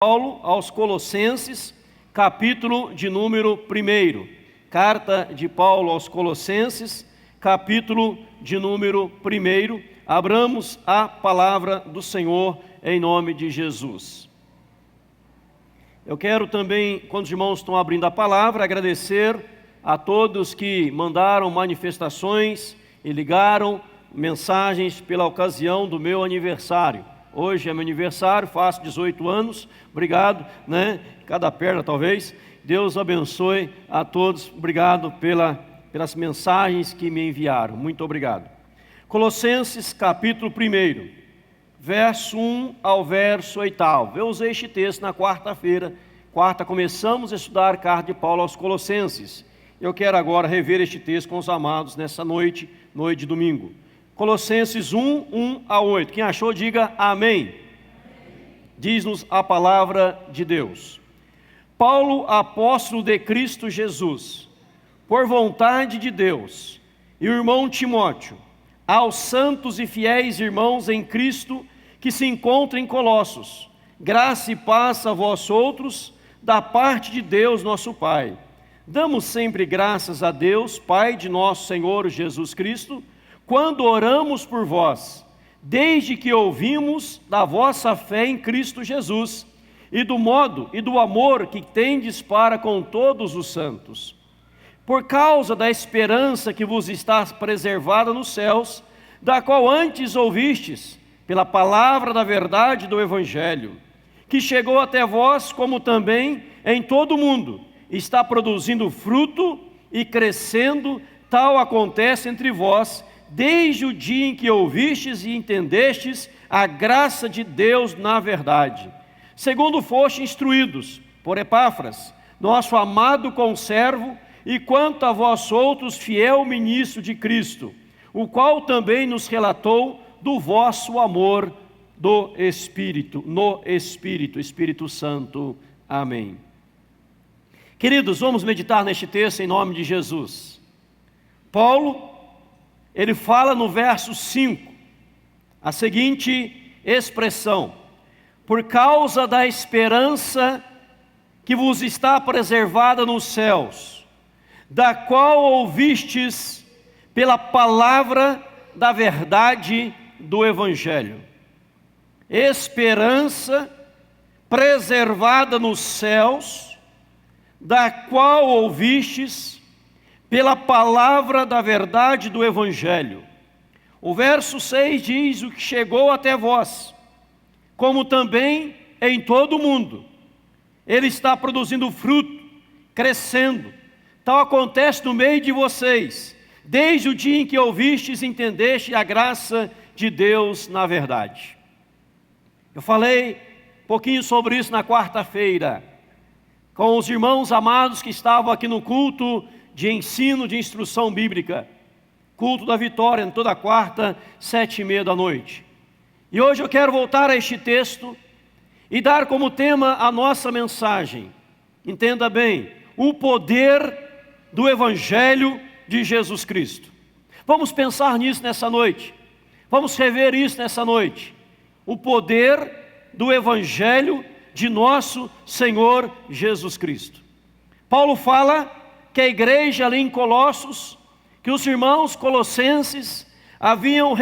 Paulo aos Colossenses, capítulo de número 1. Carta de Paulo aos Colossenses, capítulo de número 1. Abramos a palavra do Senhor em nome de Jesus. Eu quero também, quando os irmãos estão abrindo a palavra, agradecer a todos que mandaram manifestações e ligaram mensagens pela ocasião do meu aniversário. Hoje é meu aniversário, faço 18 anos, obrigado, cada perna talvez. Deus abençoe a todos, obrigado pelas mensagens que me enviaram, muito obrigado. Colossenses capítulo 1, verso 1 ao verso 8. Eu usei este texto na quarta-feira, começamos a estudar a carta de Paulo aos Colossenses. Eu quero agora rever este texto com os amados nessa noite de domingo. Colossenses 1 a 8. Quem achou, diga amém. Diz-nos a palavra de Deus. Paulo, apóstolo de Cristo Jesus, por vontade de Deus, e o irmão Timóteo, aos santos e fiéis irmãos em Cristo que se encontram em Colossos, graça e paz a vós outros, da parte de Deus nosso Pai. Damos sempre graças a Deus, Pai de nosso Senhor Jesus Cristo, quando oramos por vós, desde que ouvimos da vossa fé em Cristo Jesus, e do modo e do amor que tendes para com todos os santos. Por causa da esperança que vos está preservada nos céus, da qual antes ouvistes, pela palavra da verdade do Evangelho, que chegou até vós, como também em todo o mundo, está produzindo fruto e crescendo, tal acontece entre vós, desde o dia em que ouvistes e entendestes a graça de Deus na verdade, segundo foste instruídos por Epáfras, nosso amado conservo, e quanto a vós outros, fiel ministro de Cristo, o qual também nos relatou do vosso amor do Espírito, Espírito Santo. Amém. Queridos, vamos meditar neste texto em nome de Jesus. Paulo, ele fala no verso 5, a seguinte expressão: por causa da esperança que vos está preservada nos céus, da qual ouvistes pela palavra da verdade do Evangelho. Esperança preservada nos céus, da qual ouvistes pela palavra da verdade do Evangelho. O verso 6 diz: o que chegou até vós, como também em todo o mundo. Ele está produzindo fruto, crescendo. Tal acontece no meio de vocês, desde o dia em que ouvistes e entendeste a graça de Deus na verdade. Eu falei um pouquinho sobre isso na quarta-feira, com os irmãos amados que estavam aqui no culto de ensino, de instrução bíblica, culto da vitória, em toda quarta, 7:30 da noite. E hoje eu quero voltar a este texto e dar como tema a nossa mensagem. Entenda bem, o poder do Evangelho de Jesus Cristo. Vamos pensar nisso nessa noite, vamos rever isso nessa noite. O poder do Evangelho de nosso Senhor Jesus Cristo. Paulo fala que a igreja ali em Colossos, que os irmãos colossenses haviam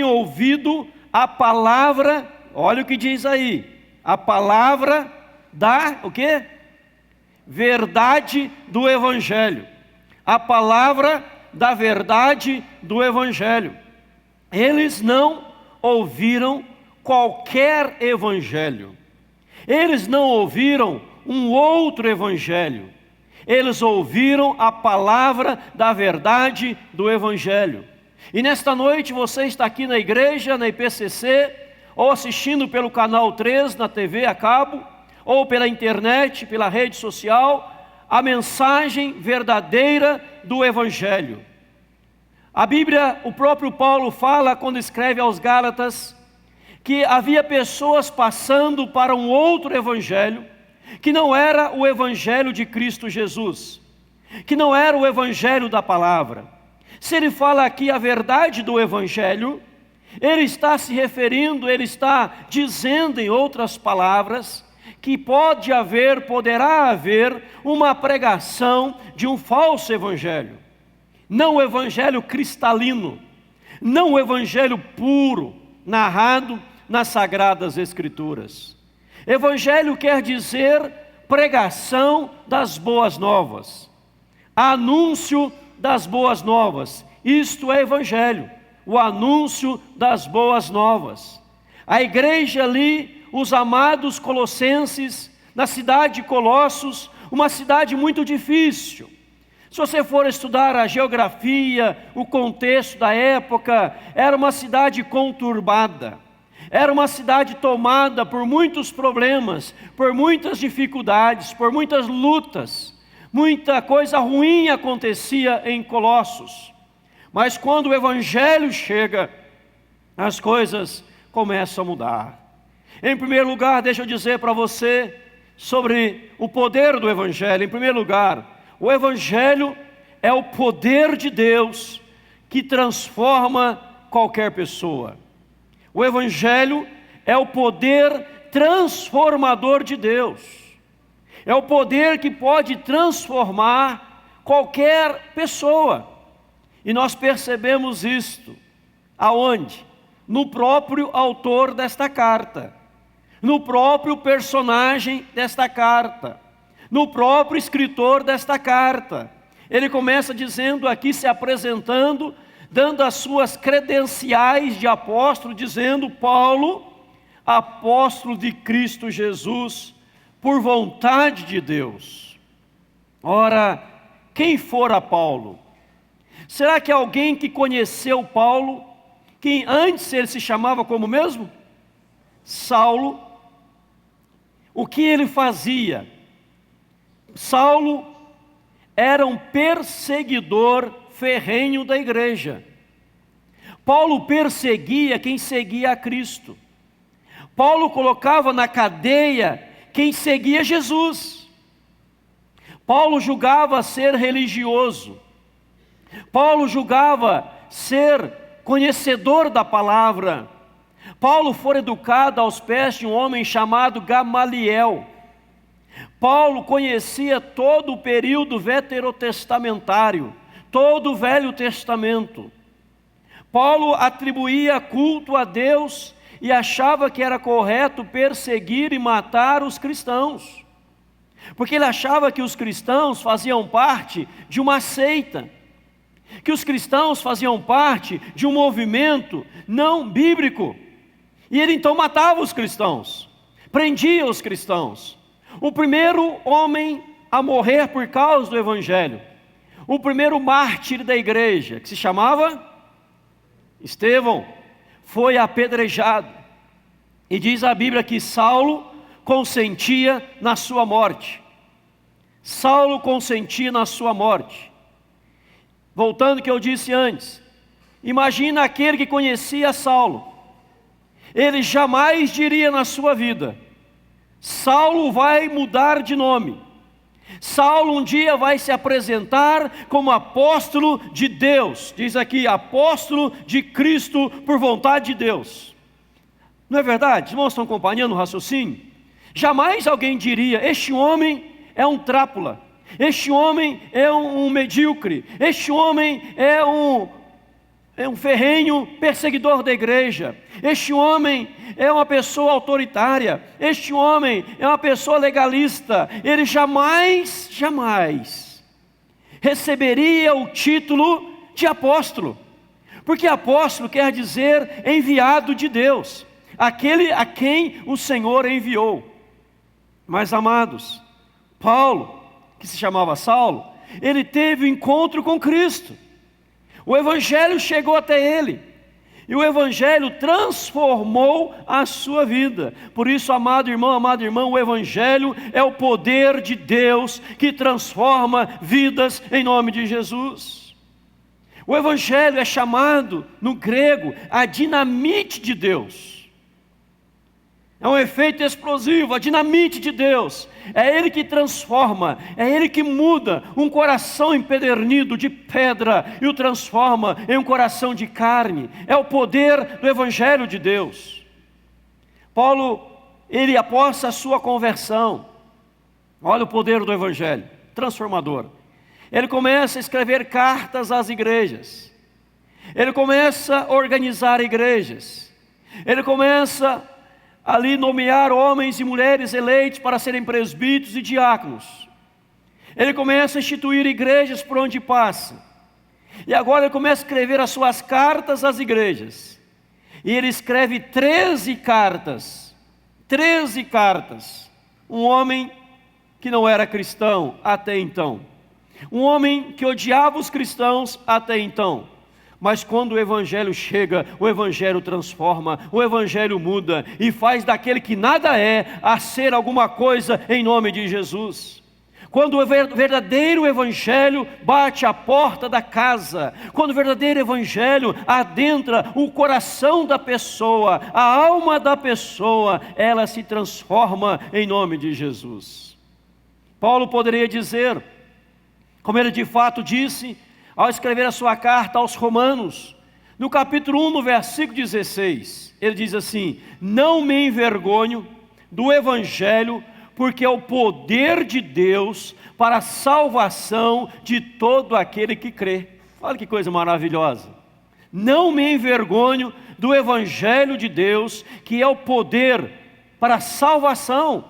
ouvido a palavra, olha o que diz aí, a palavra da, o quê? Verdade do Evangelho. A palavra da verdade do Evangelho. Eles não ouviram qualquer evangelho. Eles não ouviram um outro evangelho. Eles ouviram a palavra da verdade do Evangelho. E nesta noite você está aqui na igreja, na IPCC, ou assistindo pelo canal 3 na TV a cabo, ou pela internet, pela rede social, a mensagem verdadeira do Evangelho. A Bíblia, o próprio Paulo fala quando escreve aos Gálatas, que havia pessoas passando para um outro evangelho, que não era o Evangelho de Cristo Jesus, que não era o Evangelho da palavra. Se ele fala aqui a verdade do Evangelho, Ele está se referindo, ele está dizendo em outras palavras, que poderá haver uma pregação de um falso evangelho. Não o evangelho cristalino, não o evangelho puro, narrado nas Sagradas Escrituras. Evangelho quer dizer pregação das boas novas, anúncio das boas novas. Isto é evangelho, o anúncio das boas novas. A igreja ali, os amados colossenses, na cidade de Colossos, uma cidade muito difícil. Se você for estudar a geografia, o contexto da época, era uma cidade conturbada. Era uma cidade tomada por muitos problemas, por muitas dificuldades, por muitas lutas. Muita coisa ruim acontecia em Colossos. Mas quando o evangelho chega, as coisas começam a mudar. Em primeiro lugar, deixa eu dizer para você sobre o poder do evangelho. Em primeiro lugar, o evangelho é o poder de Deus que transforma qualquer pessoa. O evangelho é o poder transformador de Deus. É o poder que pode transformar qualquer pessoa. E nós percebemos isto. Aonde? No próprio autor desta carta. No próprio personagem desta carta. No próprio escritor desta carta. Ele começa dizendo aqui, se apresentando, dando as suas credenciais de apóstolo, dizendo: Paulo, apóstolo de Cristo Jesus, por vontade de Deus. Ora, quem fora Paulo? Será que alguém que conheceu Paulo, que antes ele se chamava como mesmo? Saulo. O que ele fazia? Saulo era um perseguidor ferrenho da igreja. Paulo perseguia quem seguia a Cristo. Paulo colocava na cadeia quem seguia Jesus. Paulo julgava ser religioso. Paulo julgava ser conhecedor da palavra. Paulo foi educado aos pés de um homem chamado Gamaliel. Paulo conhecia todo o período veterotestamentário, todo o Velho Testamento. Paulo atribuía culto a Deus e achava que era correto perseguir e matar os cristãos, porque ele achava que os cristãos faziam parte de uma seita, que os cristãos faziam parte de um movimento não bíblico, e ele então matava os cristãos, prendia os cristãos. O primeiro homem a morrer por causa do evangelho, o primeiro mártir da igreja, que se chamava Estevão, foi apedrejado. E diz a Bíblia que Saulo consentia na sua morte. Saulo consentia na sua morte. Voltando ao que eu disse antes, imagina aquele que conhecia Saulo. Ele jamais diria na sua vida: Saulo vai mudar de nome. Saulo um dia vai se apresentar como apóstolo de Deus. Diz aqui, apóstolo de Cristo por vontade de Deus. Não é verdade? Os irmãos estão acompanhando o raciocínio? Jamais alguém diria: este homem é um trápula, este homem é um medíocre, este homem é um ferrenho perseguidor da igreja, este homem é uma pessoa autoritária, este homem é uma pessoa legalista. Ele jamais receberia o título de apóstolo, porque apóstolo quer dizer enviado de Deus, aquele a quem o Senhor enviou. Mas amados, Paulo, que se chamava Saulo, ele teve um encontro com Cristo. O evangelho chegou até ele, e o evangelho transformou a sua vida. Por isso, amado irmão, o evangelho é o poder de Deus que transforma vidas em nome de Jesus. O evangelho é chamado no grego a dinamite de Deus. É um efeito explosivo, a dinamite de Deus. É Ele que transforma, é Ele que muda um coração empedernido de pedra e o transforma em um coração de carne. É o poder do Evangelho de Deus. Paulo, ele após a sua conversão, olha o poder do Evangelho, transformador. Ele começa a escrever cartas às igrejas. Ele começa a organizar igrejas. Ele começa ali nomear homens e mulheres eleitos para serem presbíteros e diáconos. Ele começa a instituir igrejas por onde passa. E agora ele começa a escrever as suas cartas às igrejas. E ele escreve 13 cartas. 13 cartas. Um homem que não era cristão até então. Um homem que odiava os cristãos até então. Mas quando o Evangelho chega, o Evangelho transforma, o Evangelho muda e faz daquele que nada é a ser alguma coisa em nome de Jesus. Quando o verdadeiro Evangelho bate à porta da casa, quando o verdadeiro Evangelho adentra o coração da pessoa, a alma da pessoa, ela se transforma em nome de Jesus. Paulo poderia dizer, como ele de fato disse, ao escrever a sua carta aos Romanos, no capítulo 1, no versículo 16, ele diz assim: não me envergonho do Evangelho, porque é o poder de Deus para a salvação de todo aquele que crê. Olha que coisa maravilhosa. Não me envergonho do Evangelho de Deus, que é o poder para a salvação.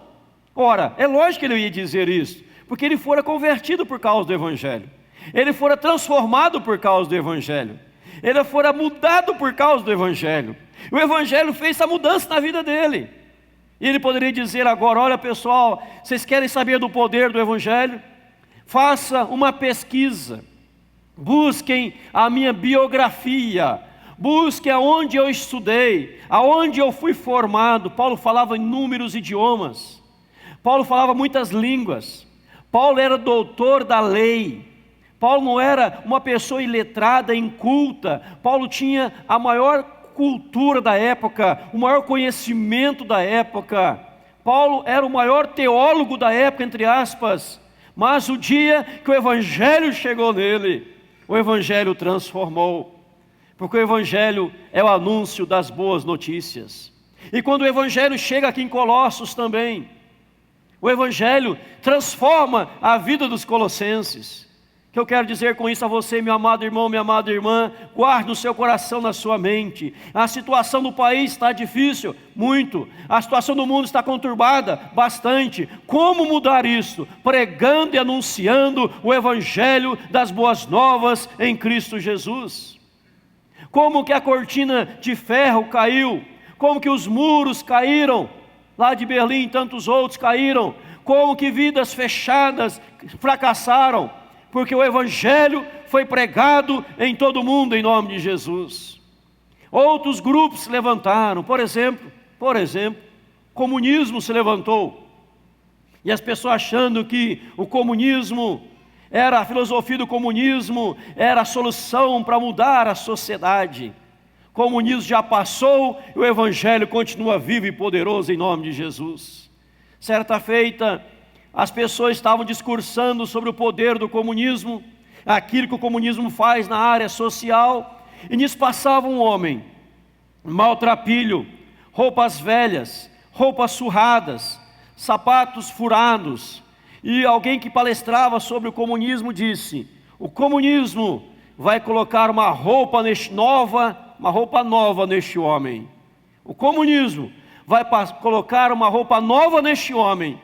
Ora, é lógico que ele ia dizer isso, porque ele fora convertido por causa do Evangelho. Ele fora transformado por causa do Evangelho. Ele fora mudado por causa do Evangelho. O Evangelho fez essa mudança na vida dele. E ele poderia dizer agora: olha pessoal, vocês querem saber do poder do Evangelho? Faça uma pesquisa. Busquem a minha biografia. Busquem aonde eu estudei, aonde eu fui formado. Paulo falava inúmeros idiomas. Paulo falava muitas línguas. Paulo era doutor da lei. Paulo não era uma pessoa iletrada, inculta. Paulo tinha a maior cultura da época, o maior conhecimento da época. Paulo era o maior teólogo da época, entre aspas. Mas o dia que o Evangelho chegou nele, o Evangelho transformou. Porque o Evangelho é o anúncio das boas notícias. E quando o Evangelho chega aqui em Colossos também, o Evangelho transforma a vida dos colossenses. O que eu quero dizer com isso a você, meu amado irmão, minha amada irmã, guarde no seu coração, na sua mente. A situação do país está difícil, muito. A situação do mundo está conturbada, bastante. Como mudar isso? Pregando e anunciando o Evangelho das boas novas em Cristo Jesus. Como que a cortina de ferro caiu? Como que os muros caíram? Lá de Berlim, tantos outros caíram. Como que vidas fechadas fracassaram? Porque o Evangelho foi pregado em todo o mundo em nome de Jesus. Outros grupos se levantaram, por exemplo, comunismo se levantou. E as pessoas achando que o comunismo era a filosofia do comunismo, era a solução para mudar a sociedade. O comunismo já passou e o Evangelho continua vivo e poderoso em nome de Jesus. Certa feita, as pessoas estavam discursando sobre o poder do comunismo, aquilo que o comunismo faz na área social, e nisso passava um homem, maltrapilho, roupas velhas, roupas surradas, sapatos furados, e alguém que palestrava sobre o comunismo disse: o comunismo vai colocar uma roupa nova neste homem. O comunismo vai colocar uma roupa nova neste homem.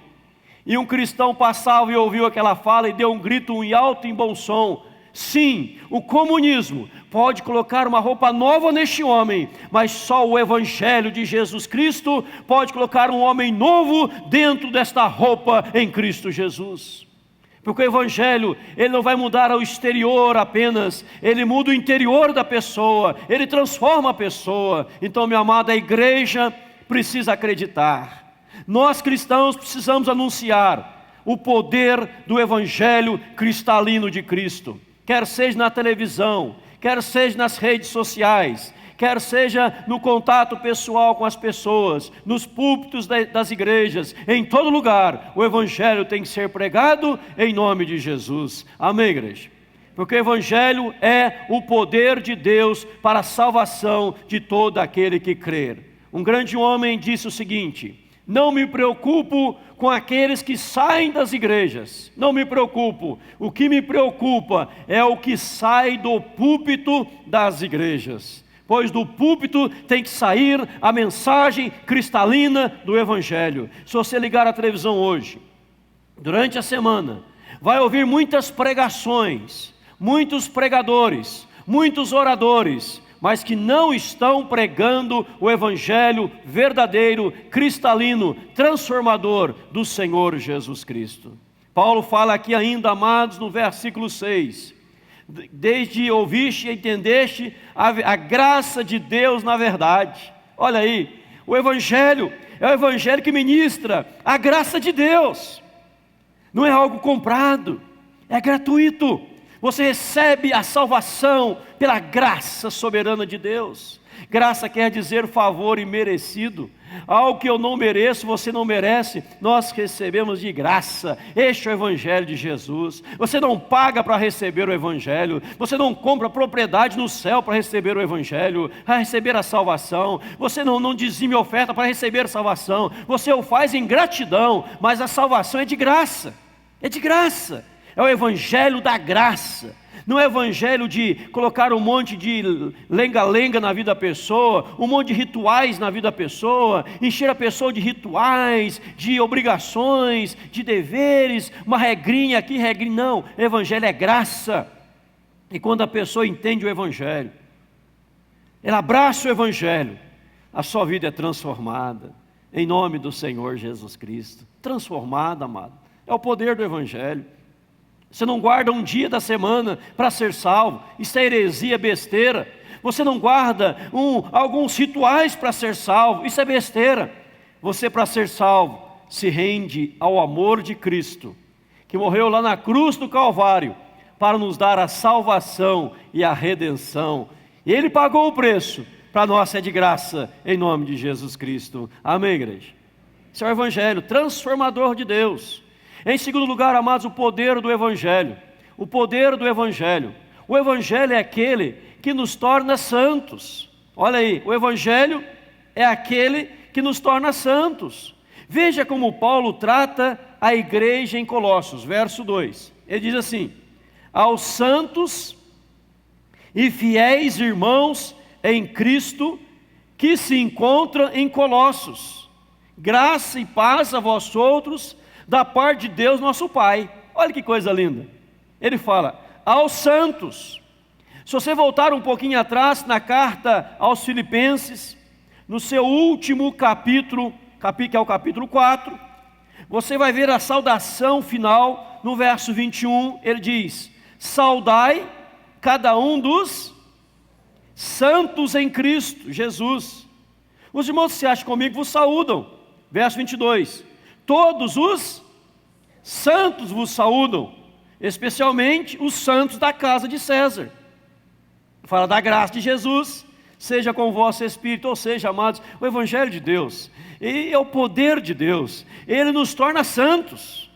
E um cristão passava e ouviu aquela fala e deu um grito em alto e em bom som: sim, o comunismo pode colocar uma roupa nova neste homem, mas só o Evangelho de Jesus Cristo pode colocar um homem novo dentro desta roupa em Cristo Jesus. Porque o Evangelho, ele não vai mudar o exterior apenas, ele muda o interior da pessoa, ele transforma a pessoa. Então, meu amado, a igreja precisa acreditar. Nós cristãos precisamos anunciar o poder do Evangelho cristalino de Cristo. Quer seja na televisão, quer seja nas redes sociais, quer seja no contato pessoal com as pessoas, nos púlpitos das igrejas, em todo lugar, o Evangelho tem que ser pregado em nome de Jesus. Amém, igreja? Porque o Evangelho é o poder de Deus para a salvação de todo aquele que crer. Um grande homem disse o seguinte: não me preocupo com aqueles que saem das igrejas, não me preocupo, o que me preocupa é o que sai do púlpito das igrejas, pois do púlpito tem que sair a mensagem cristalina do Evangelho. Se você ligar a televisão hoje, durante a semana, vai ouvir muitas pregações, muitos pregadores, muitos oradores, mas que não estão pregando o Evangelho verdadeiro, cristalino, transformador do Senhor Jesus Cristo. Paulo fala aqui ainda, amados, no versículo 6, desde ouviste e entendeste a graça de Deus na verdade. Olha aí, o Evangelho é o Evangelho que ministra a graça de Deus, não é algo comprado, é gratuito. Você recebe a salvação pela graça soberana de Deus. Graça quer dizer favor imerecido. Algo que eu não mereço, você não merece, nós recebemos de graça. Este é o Evangelho de Jesus. Você não paga para receber o Evangelho. Você não compra propriedade no céu para receber o Evangelho, para receber a salvação. Você não dizime oferta para receber a salvação. Você o faz em gratidão, mas a salvação é de graça. É de graça. É o Evangelho da graça. Não é evangelho de colocar um monte de lenga-lenga na vida da pessoa, um monte de rituais na vida da pessoa, encher a pessoa de rituais, de obrigações, de deveres, uma regrinha aqui, regrinha. Não, evangelho é graça. E quando a pessoa entende o evangelho, ela abraça o evangelho, a sua vida é transformada, em nome do Senhor Jesus Cristo. Transformada, amado. É o poder do evangelho. Você não guarda um dia da semana para ser salvo, isso é heresia, besteira. Você não guarda alguns rituais para ser salvo, isso é besteira. Você, para ser salvo, se rende ao amor de Cristo, que morreu lá na cruz do Calvário, para nos dar a salvação e a redenção. E Ele pagou o preço, para nós é de graça, em nome de Jesus Cristo. Amém, igreja? Esse é o evangelho transformador de Deus. Em segundo lugar, amados, o poder do Evangelho. O poder do Evangelho. O Evangelho é aquele que nos torna santos. Olha aí, o Evangelho é aquele que nos torna santos. Veja como Paulo trata a igreja em Colossos, verso 2. Ele diz assim: aos santos e fiéis irmãos em Cristo que se encontram em Colossos, graça e paz a vós outros, da parte de Deus nosso Pai. Olha que coisa linda. Ele fala, aos santos. Se você voltar um pouquinho atrás, na carta aos Filipenses, no seu último capítulo, que é o capítulo 4, você vai ver a saudação final, no verso 21, ele diz, saudai cada um dos santos em Cristo Jesus. Os irmãos que se acham comigo vos saúdam. Verso 22, todos os santos vos saúdam, especialmente os santos da casa de César. Fala da graça de Jesus, seja com o vosso espírito, ou seja, amados, o evangelho de Deus, e é o poder de Deus, ele nos torna santos.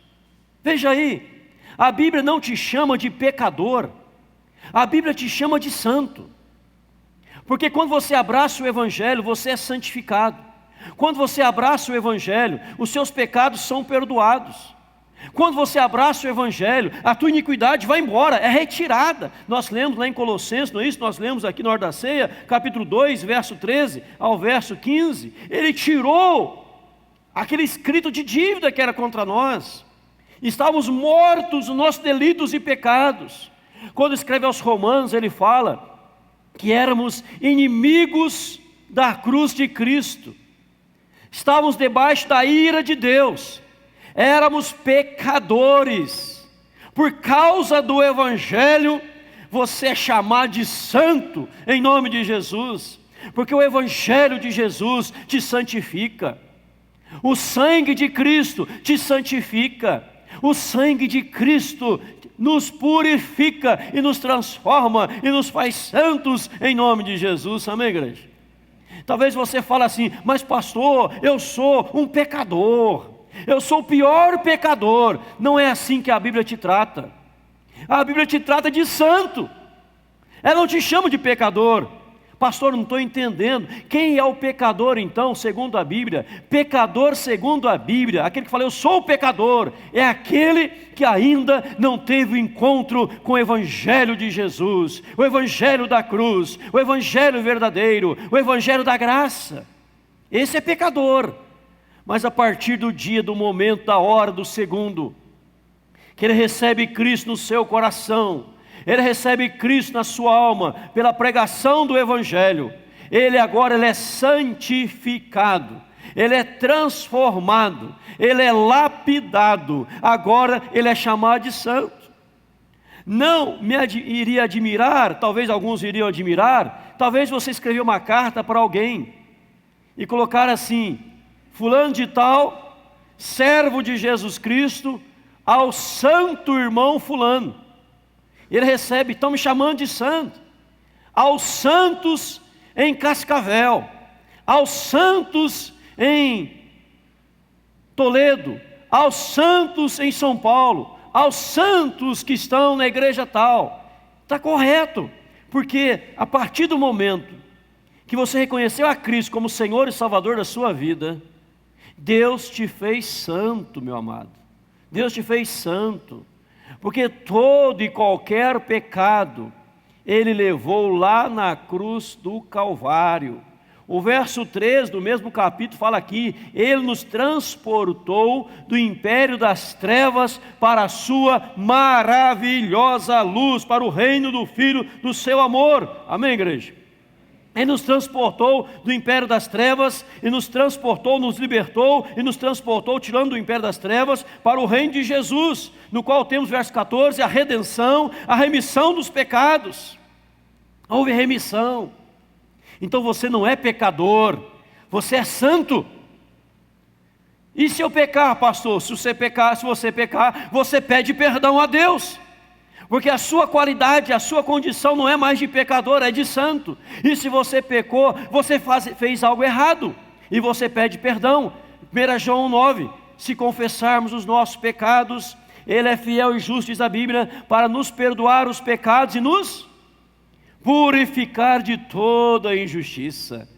Veja aí, a Bíblia não te chama de pecador, a Bíblia te chama de santo, porque quando você abraça o evangelho, você é santificado. Quando você abraça o evangelho, os seus pecados são perdoados. Quando você abraça o evangelho, a tua iniquidade vai embora, é retirada. Nós lemos lá em Colossenses, não é isso? Nós lemos aqui na hora da ceia, capítulo 2, verso 13 ao verso 15. Ele tirou aquele escrito de dívida que era contra nós. Estávamos mortos nos nossos delitos e pecados. Quando escreve aos Romanos, ele fala que éramos inimigos da cruz de Cristo. Estávamos debaixo da ira de Deus, éramos pecadores. Por causa do evangelho, você é chamado de santo em nome de Jesus, porque o evangelho de Jesus te santifica. O sangue de Cristo te santifica. O sangue de Cristo nos purifica e nos transforma e nos faz santos em nome de Jesus. Amém, igreja? Talvez você fale assim: mas pastor, eu sou um pecador, eu sou o pior pecador. Não é assim que a Bíblia te trata. A Bíblia te trata de santo. Ela não te chama de pecador. Pastor, não estou entendendo. Quem é o pecador então, segundo a Bíblia? Pecador segundo a Bíblia, aquele que fala eu sou o pecador, é aquele que ainda não teve o encontro com o Evangelho de Jesus, o Evangelho da cruz, o Evangelho verdadeiro, o Evangelho da graça. Esse é pecador. Mas a partir do dia, do momento, da hora, do segundo, que ele recebe Cristo no seu coração, ele recebe Cristo na sua alma, pela pregação do Evangelho, ele agora é santificado, ele é transformado, ele é lapidado, agora ele é chamado de santo. Não me iria admirar, talvez alguns iriam admirar, talvez você escreveu uma carta para alguém, e colocar assim: fulano de tal, servo de Jesus Cristo, ao santo irmão fulano. Ele recebe, estão me chamando de santo. Aos santos em Cascavel, aos santos em Toledo, aos santos em São Paulo, aos santos que estão na igreja tal. Está correto, porque a partir do momento que você reconheceu a Cristo como Senhor e Salvador da sua vida, Deus te fez santo, meu amado. Deus te fez santo. Porque todo e qualquer pecado, Ele levou lá na cruz do Calvário. O verso 3 do mesmo capítulo fala aqui: Ele nos transportou do império das trevas para a sua maravilhosa luz, para o reino do Filho do seu amor. Amém, igreja? Ele nos transportou do império das trevas, e nos transportou, nos libertou, e nos transportou, tirando do império das trevas, para o reino de Jesus, no qual temos, verso 14, a redenção, a remissão dos pecados. Houve remissão. Então você não é pecador, você é santo. E se eu pecar, pastor? Se você pecar, você pede perdão a Deus. Porque a sua qualidade, a sua condição não é mais de pecador, é de santo. E se você pecou, você fez algo errado, e você pede perdão. 1 João 9, se confessarmos os nossos pecados, Ele é fiel e justo, diz a Bíblia, para nos perdoar os pecados e nos purificar de toda a injustiça.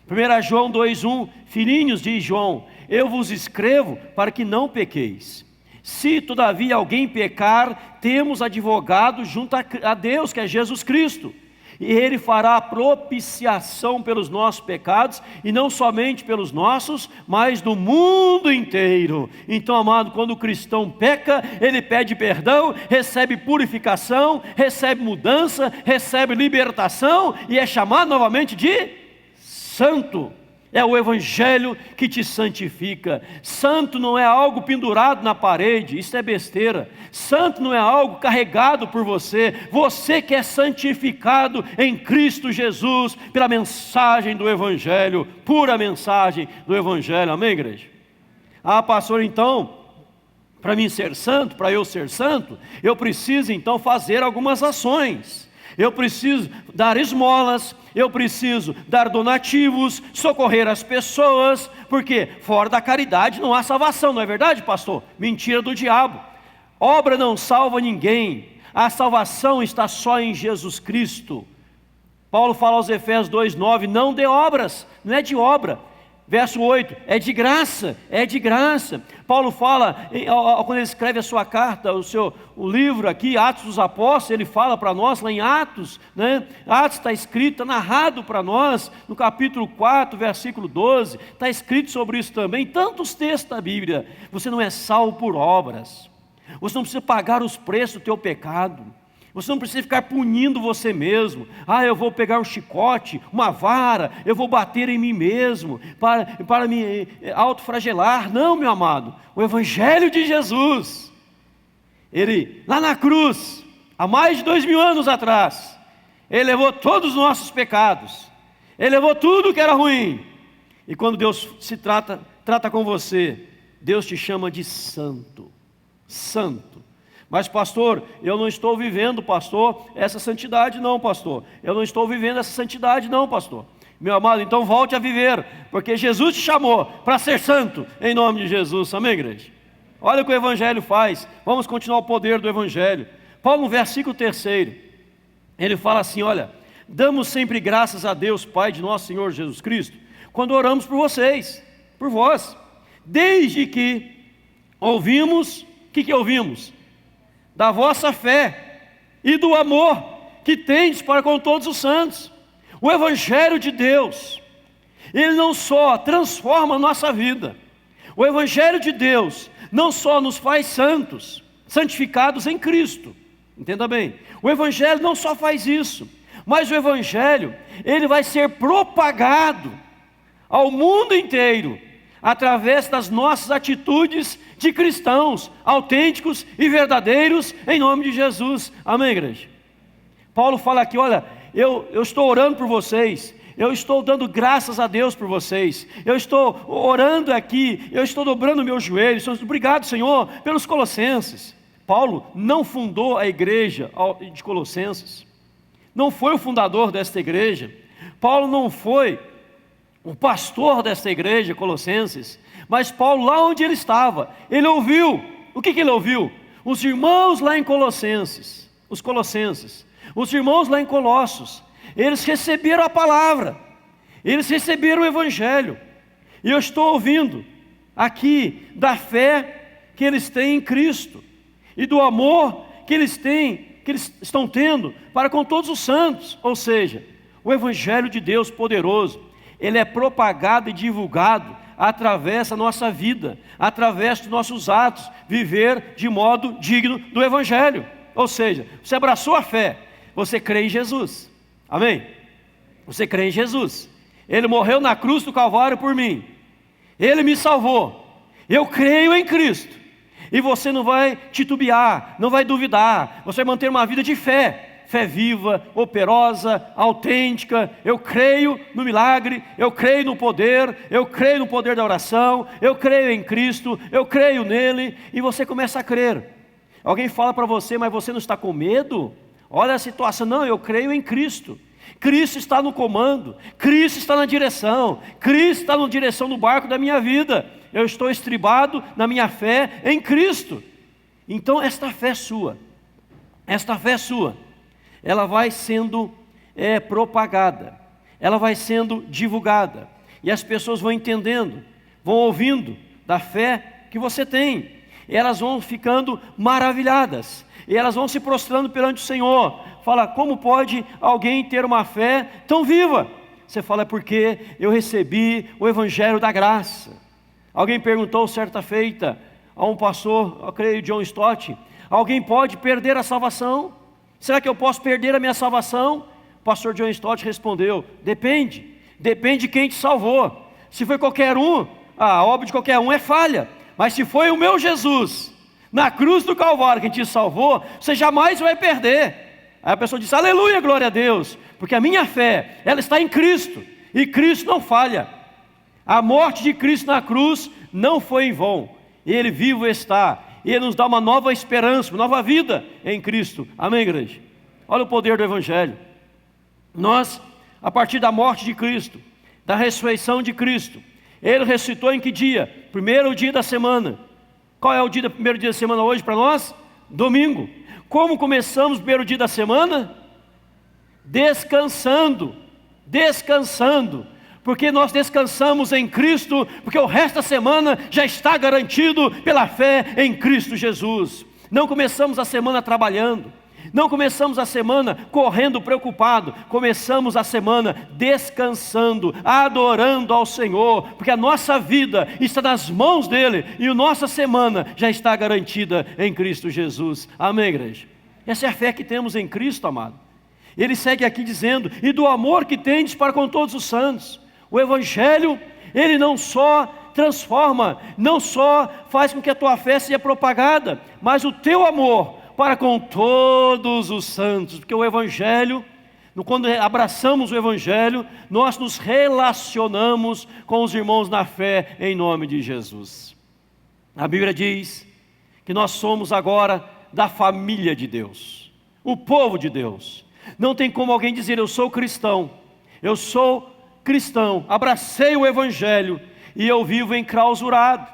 1 João 2,1, filhinhos, diz João, eu vos escrevo para que não pequeis. Se todavia alguém pecar, temos advogado junto a Deus, que é Jesus Cristo, e Ele fará propiciação pelos nossos pecados, e não somente pelos nossos, mas do mundo inteiro. Então, amado, quando o cristão peca, ele pede perdão, recebe purificação, recebe mudança, recebe libertação, e é chamado novamente de santo. É o Evangelho que te santifica. Santo não é algo pendurado na parede, isso é besteira. Santo não é algo carregado por você. Você que é santificado em Cristo Jesus, pela mensagem do Evangelho, pura mensagem do Evangelho. Amém, igreja? Ah, pastor, então, para mim ser santo, para eu ser santo, eu preciso então fazer algumas ações. Eu preciso dar esmolas, eu preciso dar donativos, socorrer as pessoas, porque fora da caridade não há salvação, não é verdade, pastor? Mentira do diabo. Obra não salva ninguém, a salvação está só em Jesus Cristo. Paulo fala aos Efésios 2,9, não de obras, não é de obra. Verso 8, é de graça, é de graça. Paulo fala, quando ele escreve a sua carta, o livro aqui, Atos dos Apóstolos, ele fala para nós lá em Atos, né? Atos está escrito, está narrado para nós, no capítulo 4, versículo 12, está escrito sobre isso também, tantos textos da Bíblia. Você não é salvo por obras, você não precisa pagar os preços do teu pecado. Você não precisa ficar punindo você mesmo. Ah, eu vou pegar um chicote, uma vara, eu vou bater em mim mesmo, para me autoflagelar. Não, meu amado, o Evangelho de Jesus, Ele, lá na cruz, há mais de 2000 anos atrás, Ele levou todos os nossos pecados, Ele levou tudo que era ruim. E quando Deus se trata com você, Deus te chama de santo, santo. Mas pastor, eu não estou vivendo, pastor, essa santidade não, pastor. Eu não estou vivendo essa santidade não, pastor. Meu amado, então volte a viver, porque Jesus te chamou para ser santo, em nome de Jesus. Amém, igreja? Olha o que o Evangelho faz. Vamos continuar o poder do Evangelho. Paulo, no versículo 3, ele fala assim, olha: damos sempre graças a Deus, Pai de nosso Senhor Jesus Cristo, quando oramos por vocês, por vós, desde que ouvimos, o que ouvimos? Da vossa fé e do amor que tendes para com todos os santos. O Evangelho de Deus, ele não só transforma a nossa vida, o Evangelho de Deus não só nos faz santos, santificados em Cristo, entenda bem, o Evangelho não só faz isso, mas o Evangelho, ele vai ser propagado ao mundo inteiro, através das nossas atitudes de cristãos, autênticos e verdadeiros, em nome de Jesus. Amém, igreja? Paulo fala aqui, olha, eu estou orando por vocês, eu estou dando graças a Deus por vocês, eu estou orando aqui, eu estou dobrando meus joelhos, obrigado, Senhor, pelos colossenses. Paulo não fundou a igreja de Colossenses, não foi o fundador desta igreja, Paulo não foi o pastor desta igreja, Colossenses, mas Paulo, lá onde ele estava, ele ouviu, o que ele ouviu? Os irmãos lá em Colossenses, os irmãos lá em Colossos, eles receberam a palavra, eles receberam o Evangelho, e eu estou ouvindo aqui da fé que eles têm em Cristo, e do amor que eles têm, que eles estão tendo para com todos os santos, ou seja, o Evangelho de Deus poderoso, ele é propagado e divulgado através da nossa vida, através dos nossos atos, viver de modo digno do Evangelho. Ou seja, você abraçou a fé, você crê em Jesus, amém? Você crê em Jesus, Ele morreu na cruz do Calvário por mim, Ele me salvou, eu creio em Cristo, e você não vai titubear, não vai duvidar, você vai manter uma vida de fé, fé viva, operosa, autêntica. Eu creio no milagre, eu creio no poder da oração, eu creio em Cristo, eu creio nele, e você começa a crer. Alguém fala para você, mas você não está com medo? Olha a situação, não, eu creio em Cristo, Cristo está no comando, Cristo está na direção, Cristo está na direção do barco da minha vida, eu estou estribado na minha fé em Cristo. Então esta fé sua, ela vai sendo propagada, ela vai sendo divulgada, e as pessoas vão entendendo, vão ouvindo da fé que você tem, e elas vão ficando maravilhadas, e elas vão se prostrando perante o Senhor. Fala, como pode alguém ter uma fé tão viva? Você fala, é porque eu recebi o Evangelho da graça. Alguém perguntou certa feita a um pastor, eu creio John Stott, alguém pode perder a salvação? Será que eu posso perder a minha salvação? O pastor John Stott respondeu, depende de quem te salvou. Se foi qualquer um, a obra de qualquer um é falha, mas se foi o meu Jesus, na cruz do Calvário, quem te salvou, você jamais vai perder. Aí a pessoa diz, aleluia, glória a Deus, porque a minha fé, ela está em Cristo, e Cristo não falha. A morte de Cristo na cruz não foi em vão, Ele vivo está, e Ele nos dá uma nova esperança, uma nova vida em Cristo. Amém, igreja? Olha o poder do Evangelho. Nós, a partir da morte de Cristo, da ressurreição de Cristo, Ele ressuscitou em que dia? Primeiro dia da semana. Qual é o primeiro dia da semana hoje para nós? Domingo. Como começamos o primeiro dia da semana? Descansando, porque nós descansamos em Cristo, porque o resto da semana já está garantido pela fé em Cristo Jesus. Não começamos a semana trabalhando, não começamos a semana correndo preocupado, começamos a semana descansando, adorando ao Senhor, porque a nossa vida está nas mãos dEle, e a nossa semana já está garantida em Cristo Jesus. Amém, igreja? Essa é a fé que temos em Cristo, amado. Ele segue aqui dizendo, e do amor que tendes para com todos os santos. O Evangelho, ele não só transforma, não só faz com que a tua fé seja propagada, mas o teu amor para com todos os santos, porque o Evangelho, quando abraçamos o Evangelho, nós nos relacionamos com os irmãos na fé, em nome de Jesus. A Bíblia diz que nós somos agora da família de Deus, o povo de Deus. Não tem como alguém dizer: eu sou cristão, abracei o Evangelho e eu vivo enclausurado,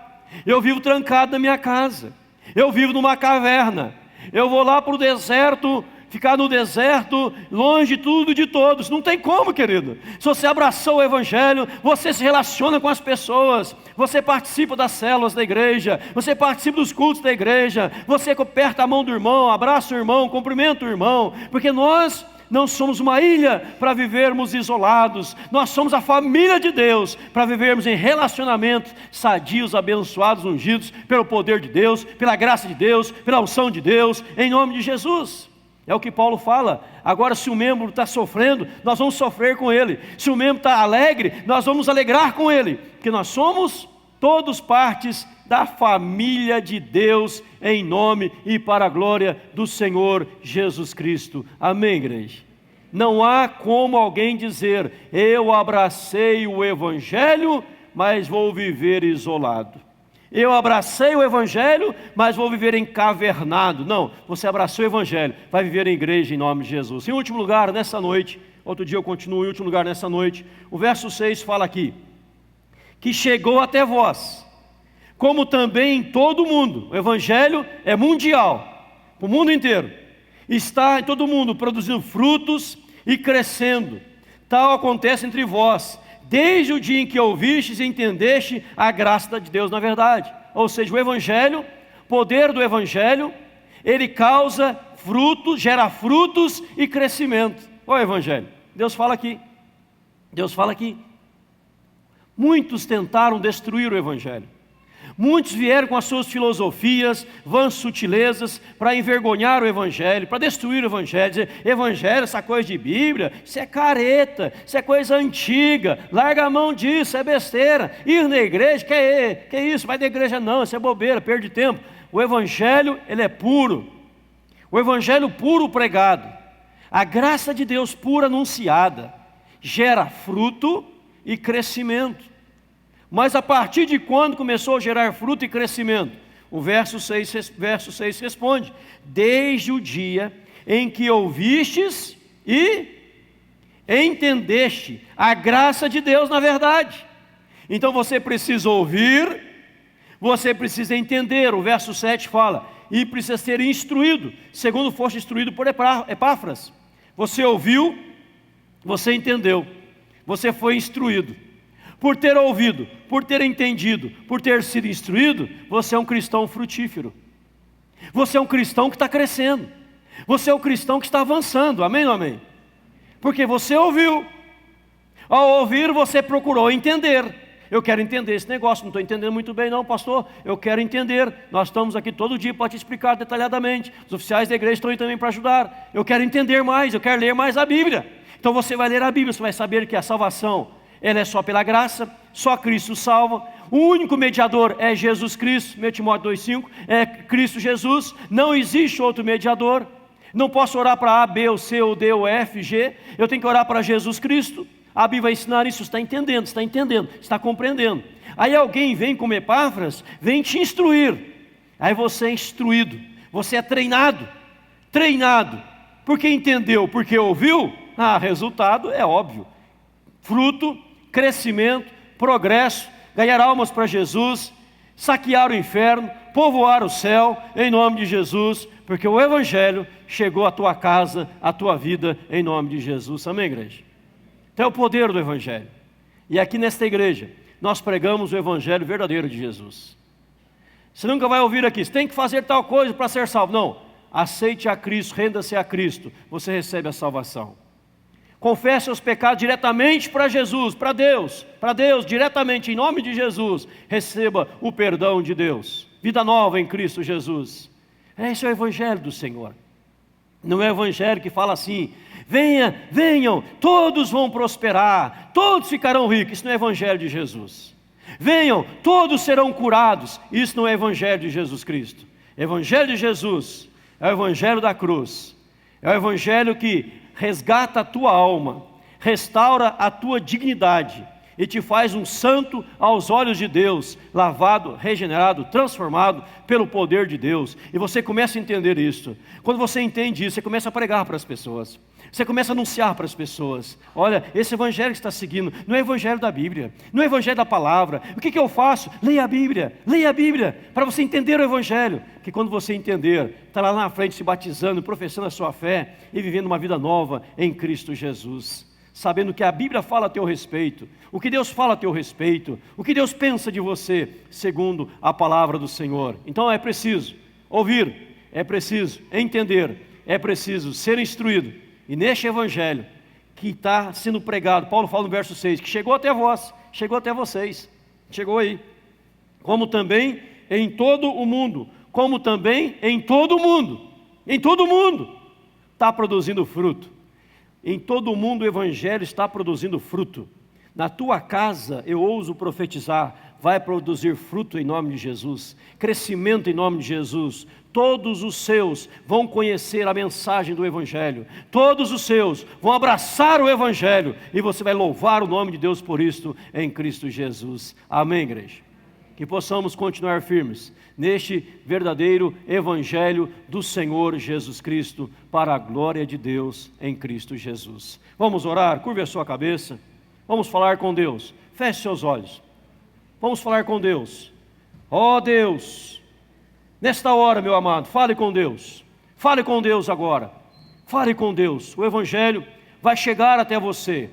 eu vivo trancado na minha casa, eu vivo numa caverna, eu vou lá para o deserto, ficar no deserto, longe de tudo e de todos. Não tem como, querido. Se você abraçou o Evangelho, você se relaciona com as pessoas, você participa das células da igreja, você participa dos cultos da igreja, você aperta a mão do irmão, abraça o irmão, cumprimenta o irmão, porque nós não somos uma ilha para vivermos isolados, nós somos a família de Deus para vivermos em relacionamentos sadios, abençoados, ungidos pelo poder de Deus, pela graça de Deus, pela unção de Deus, em nome de Jesus. É o que Paulo fala. Agora, se o membro está sofrendo, nós vamos sofrer com ele. Se o membro está alegre, nós vamos nos alegrar com ele, porque nós somos todos partes da família de Deus, em nome e para a glória do Senhor Jesus Cristo. Amém, igreja? Não há como alguém dizer: eu abracei o Evangelho, mas vou viver isolado. Eu abracei o Evangelho, mas vou viver encavernado. Não, você abraçou o Evangelho, vai viver em igreja em nome de Jesus. Em último lugar, nessa noite, outro dia eu continuo, em último lugar nessa noite, o verso 6 fala aqui: que chegou até vós, como também em todo o mundo. O Evangelho é mundial, o mundo inteiro, está em todo mundo produzindo frutos e crescendo. Tal acontece entre vós, desde o dia em que ouvistes e entendeste a graça de Deus na verdade. Ou seja, o Evangelho, poder do Evangelho, ele causa frutos, gera frutos e crescimento. Olha o Evangelho, Deus fala aqui, muitos tentaram destruir o Evangelho, muitos vieram com as suas filosofias, vãs sutilezas, para envergonhar o Evangelho, para destruir o Evangelho, dizer: Evangelho, essa coisa de Bíblia, isso é careta, isso é coisa antiga, larga a mão disso, é besteira, ir na igreja, que é isso, vai na igreja não, isso é bobeira, perde tempo. O Evangelho, ele é puro, o Evangelho puro pregado, a graça de Deus pura anunciada, gera fruto e crescimento. Mas a partir de quando começou a gerar fruto e crescimento? O verso 6 responde: desde o dia em que ouvistes e entendeste a graça de Deus na verdade. Então você precisa ouvir, você precisa entender. O verso 7 fala: e precisa ser instruído, segundo foste instruído por Epáfras. Você ouviu, você entendeu, você foi instruído. Por ter ouvido, por ter entendido, por ter sido instruído, você é um cristão frutífero. Você é um cristão que está crescendo. Você é um cristão que está avançando. Amém ou amém? Porque você ouviu. Ao ouvir, você procurou entender. Eu quero entender esse negócio, não estou entendendo muito bem não, pastor. Eu quero entender. Nós estamos aqui todo dia para te explicar detalhadamente. Os oficiais da igreja estão aí também para ajudar. Eu quero entender mais, eu quero ler mais a Bíblia. Então você vai ler a Bíblia, você vai saber que a salvação, ela é só pela graça, só Cristo salva. O único mediador é Jesus Cristo, 1 Timóteo 2,5, é Cristo Jesus. Não existe outro mediador. Não posso orar para A, B, ou C, ou D, ou F, G. Eu tenho que orar para Jesus Cristo. A Bíblia vai ensinar isso, está entendendo, está compreendendo. Aí alguém vem como Epáfras, vem te instruir. Aí você é instruído, você é treinado. Porque entendeu, porque ouviu, resultado é óbvio. Fruto, crescimento, progresso, ganhar almas para Jesus, saquear o inferno, povoar o céu, em nome de Jesus, porque o Evangelho chegou à tua casa, à tua vida, em nome de Jesus. Amém, igreja? Então é o poder do Evangelho. E aqui nesta igreja, nós pregamos o Evangelho verdadeiro de Jesus. Você nunca vai ouvir aqui: você tem que fazer tal coisa para ser salvo. Não, aceite a Cristo, renda-se a Cristo, você recebe a salvação. Confesse seus pecados diretamente para Jesus, para Deus, diretamente, em nome de Jesus. Receba o perdão de Deus. Vida nova em Cristo Jesus. Esse é o Evangelho do Senhor. Não é o Evangelho que fala assim: venham, todos vão prosperar, todos ficarão ricos. Isso não é Evangelho de Jesus. Venham, todos serão curados. Isso não é Evangelho de Jesus Cristo. Evangelho de Jesus é o Evangelho da cruz. É o Evangelho que resgata a tua alma, restaura a tua dignidade, e te faz um santo aos olhos de Deus, lavado, regenerado, transformado pelo poder de Deus. E você começa a entender isso. Quando você entende isso, você começa a pregar para as pessoas. Você começa a anunciar para as pessoas: olha, esse evangelho que você está seguindo não é o evangelho da Bíblia, não é o evangelho da palavra. O que eu faço? Leia a Bíblia, para você entender o evangelho. Que quando você entender, está lá na frente se batizando, professando a sua fé e vivendo uma vida nova em Cristo Jesus, sabendo que a Bíblia fala a teu respeito, o que Deus fala a teu respeito, o que Deus pensa de você, segundo a palavra do Senhor. Então é preciso ouvir, é preciso entender, é preciso ser instruído. E neste evangelho que está sendo pregado, Paulo fala no verso 6, que chegou até vós, chegou até vocês, chegou aí, como também em todo o mundo, está produzindo fruto. Em todo o mundo o evangelho está produzindo fruto. Na tua casa, eu ouso profetizar, vai produzir fruto em nome de Jesus, crescimento em nome de Jesus. Todos os seus vão conhecer a mensagem do evangelho, todos os seus vão abraçar o evangelho, e você vai louvar o nome de Deus por isto em Cristo Jesus. Amém, igreja? Que possamos continuar firmes neste verdadeiro evangelho do Senhor Jesus Cristo, para a glória de Deus em Cristo Jesus. Vamos orar? Curve a sua cabeça, vamos falar com Deus, feche seus olhos, vamos falar com Deus. Ó Deus, nesta hora, meu amado, fale com Deus agora, fale com Deus. O evangelho vai chegar até você,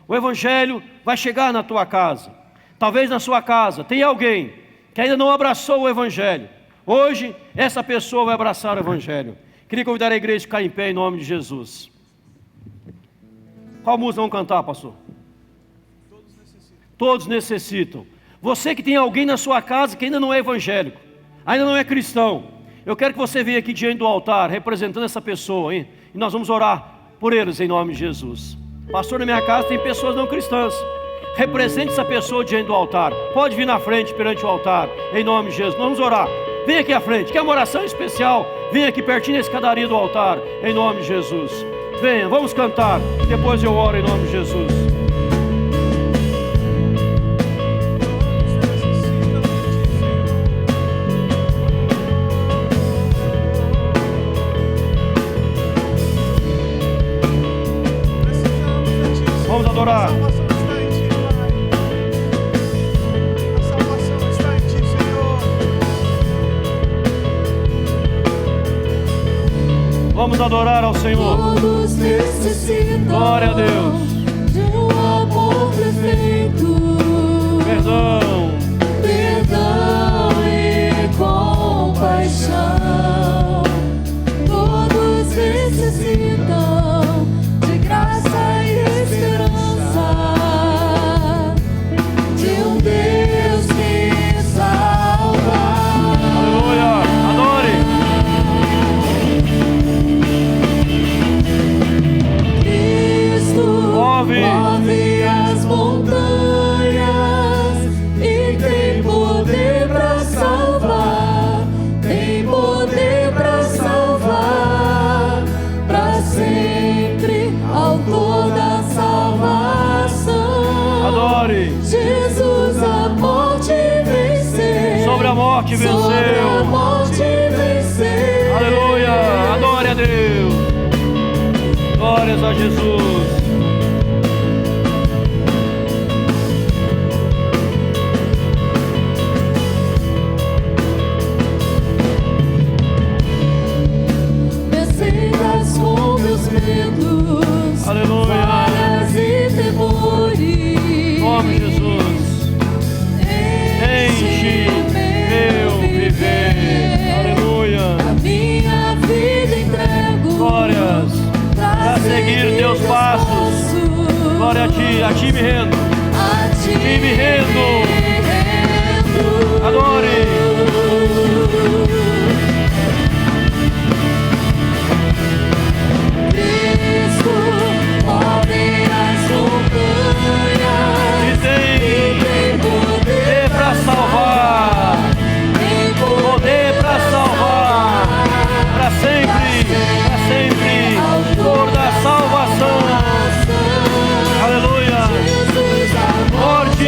o evangelho vai chegar na tua casa. Talvez na sua casa tenha alguém que ainda não abraçou o evangelho. Hoje, essa pessoa vai abraçar o evangelho. Queria convidar a igreja a ficar em pé em nome de Jesus. Qual música vamos cantar, pastor? Todos necessitam. Você que tem alguém na sua casa que ainda não é evangélico, ainda não é cristão, eu quero que você venha aqui diante do altar, representando essa pessoa, hein? E nós vamos orar por eles em nome de Jesus. Pastor, na minha casa tem pessoas não cristãs. Represente essa pessoa diante do altar. Pode vir na frente perante o altar, em nome de Jesus. Nós vamos orar. Vem aqui à frente, quer uma oração especial? Vem aqui pertinho da escadaria do altar, em nome de Jesus. Venha, vamos cantar. Depois eu oro em nome de Jesus. Vamos adorar. Vamos adorar ao Senhor. Todos necessitam. Glória a Deus. De um amor perfeito. Perdão. Perdão e compaixão. Todos necessitam de graça e esperança, de um Deus que salva. Aleluia. Adore. Move as montanhas e tem poder para salvar, tem poder para salvar, para sempre, autor da salvação. Adore. Jesus a morte venceu, Sobre a morte venceu. sobre a morte venceu. Aleluia. Adore a Deus. Glórias a Jesus. Medos, aleluia, falhas e temores. Nome Jesus, enche meu viver. Aleluia. A minha vida entrego. Glórias, para seguir teus passos. Glória a ti me rendo. A ti me rendo. Adore. Morte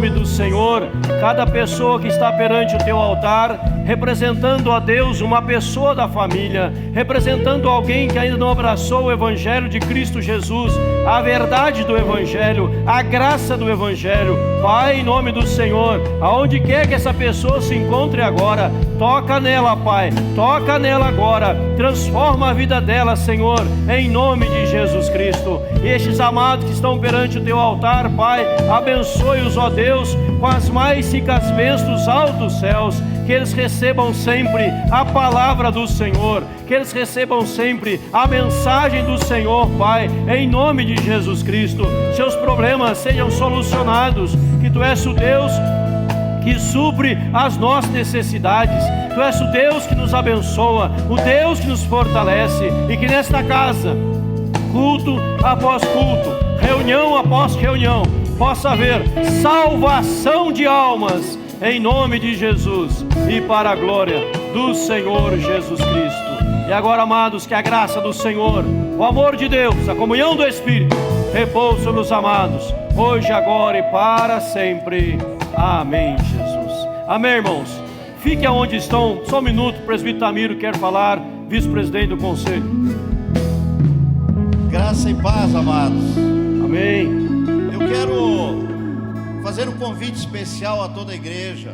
nome do Senhor, cada pessoa que está perante o teu altar, representando a Deus uma pessoa da família, representando alguém que ainda não abraçou o Evangelho de Cristo Jesus, a verdade do Evangelho, a graça do Evangelho. Pai, em nome do Senhor, aonde quer que essa pessoa se encontre agora, toca nela, Pai, toca nela agora, transforma a vida dela, Senhor, em nome de Jesus Cristo. E estes amados que estão perante o teu altar, Pai, abençoe-os, ó Deus, com as mais ricas bênçãos dos altos céus, que eles recebam sempre a palavra do Senhor, que eles recebam sempre a mensagem do Senhor, Pai, em nome de Jesus Cristo. Seus problemas sejam solucionados, que Tu és o Deus que supre as nossas necessidades. Tu és o Deus que nos abençoa, o Deus que nos fortalece, e que nesta casa, culto após culto, reunião após reunião, possa haver salvação de almas, em nome de Jesus e para a glória do Senhor Jesus Cristo. E agora, amados, que a graça do Senhor, o amor de Deus, a comunhão do Espírito, repouse sobre os amados, hoje, agora e para sempre. Amém, Jesus. Amém, irmãos. Fiquem aonde estão, só um minuto, o presbítero Tamiro quer falar, vice-presidente do conselho. Graça e paz, amados. Amém. Eu quero fazer um convite especial a toda a igreja.